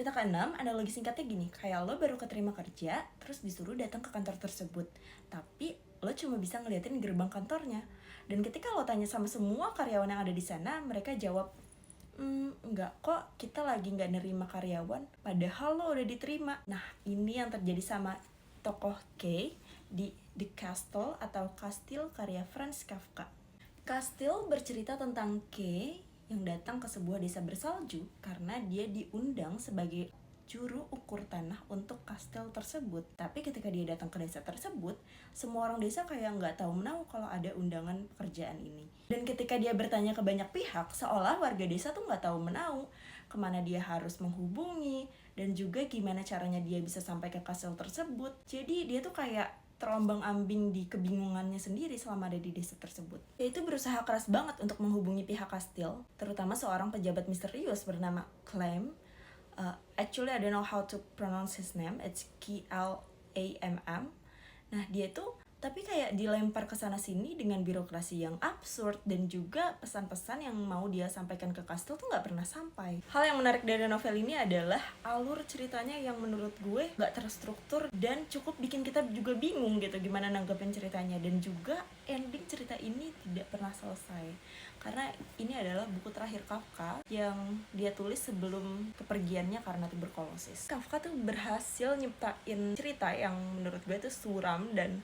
Cerita ke-6, analogi singkatnya gini, kayak lo baru keterima kerja, terus disuruh datang ke kantor tersebut. Tapi lo cuma bisa ngeliatin gerbang kantornya. Dan ketika lo tanya sama semua karyawan yang ada di sana, mereka jawab, enggak kok, kita lagi nggak nerima karyawan, padahal lo udah diterima. Nah, ini yang terjadi sama tokoh K di The Castle atau Kastil karya Franz Kafka. Kastil bercerita tentang K yang datang ke sebuah desa bersalju karena dia diundang sebagai juru ukur tanah untuk kastil tersebut. Tapi ketika dia datang ke desa tersebut, semua orang desa kayak nggak tahu menahu kalau ada undangan pekerjaan ini. Dan ketika dia bertanya ke banyak pihak, seolah warga desa tuh nggak tahu menahu kemana dia harus menghubungi dan juga gimana caranya dia bisa sampai ke kastil tersebut. Jadi dia tuh kayak terombang-ambing di kebingungannya sendiri selama ada di desa tersebut. Dia itu berusaha keras banget untuk menghubungi pihak kastil, terutama seorang pejabat misterius bernama Clem. Actually, I don't know how to pronounce his name. It's Klamm. Nah, dia tuh tapi kayak dilempar ke sana sini dengan birokrasi yang absurd dan juga pesan-pesan yang mau dia sampaikan ke kastil tuh nggak pernah sampai. Hal yang menarik dari novel ini adalah alur ceritanya yang menurut gue nggak terstruktur dan cukup bikin kita juga bingung gitu gimana nanggepin ceritanya, dan juga ending cerita ini tidak pernah selesai karena ini adalah buku terakhir Kafka yang dia tulis sebelum kepergiannya karena tuberkulosis. Kafka tuh berhasil nyiptain cerita yang menurut gue tuh suram dan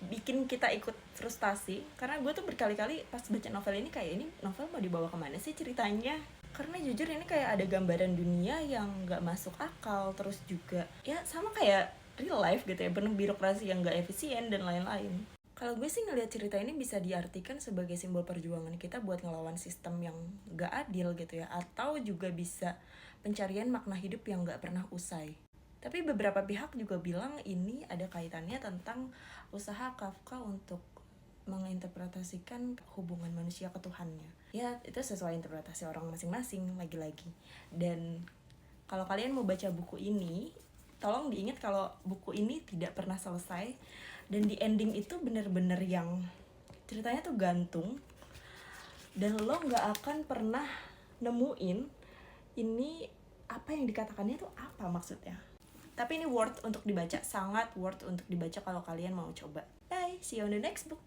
bikin kita ikut frustasi, karena gue tuh berkali-kali pas baca novel ini kayak, ini novel mau dibawa kemana sih ceritanya, karena jujur ini kayak ada gambaran dunia yang gak masuk akal, terus juga ya sama kayak real life gitu ya, penuh birokrasi yang gak efisien dan lain-lain. Kalau gue sih ngelihat cerita ini bisa diartikan sebagai simbol perjuangan kita buat ngelawan sistem yang gak adil gitu ya, atau juga bisa pencarian makna hidup yang gak pernah usai. Tapi beberapa pihak juga bilang ini ada kaitannya tentang usaha Kafka untuk menginterpretasikan hubungan manusia ke Tuhannya. Ya, itu sesuai interpretasi orang masing-masing lagi-lagi. Dan kalau kalian mau baca buku ini, tolong diingat kalau buku ini tidak pernah selesai. Dan di ending itu bener-bener yang ceritanya tuh gantung. Dan lo gak akan pernah nemuin ini apa yang dikatakannya itu apa maksudnya. Tapi ini worth untuk dibaca, sangat worth untuk dibaca kalau kalian mau coba. Bye, see you on the next book.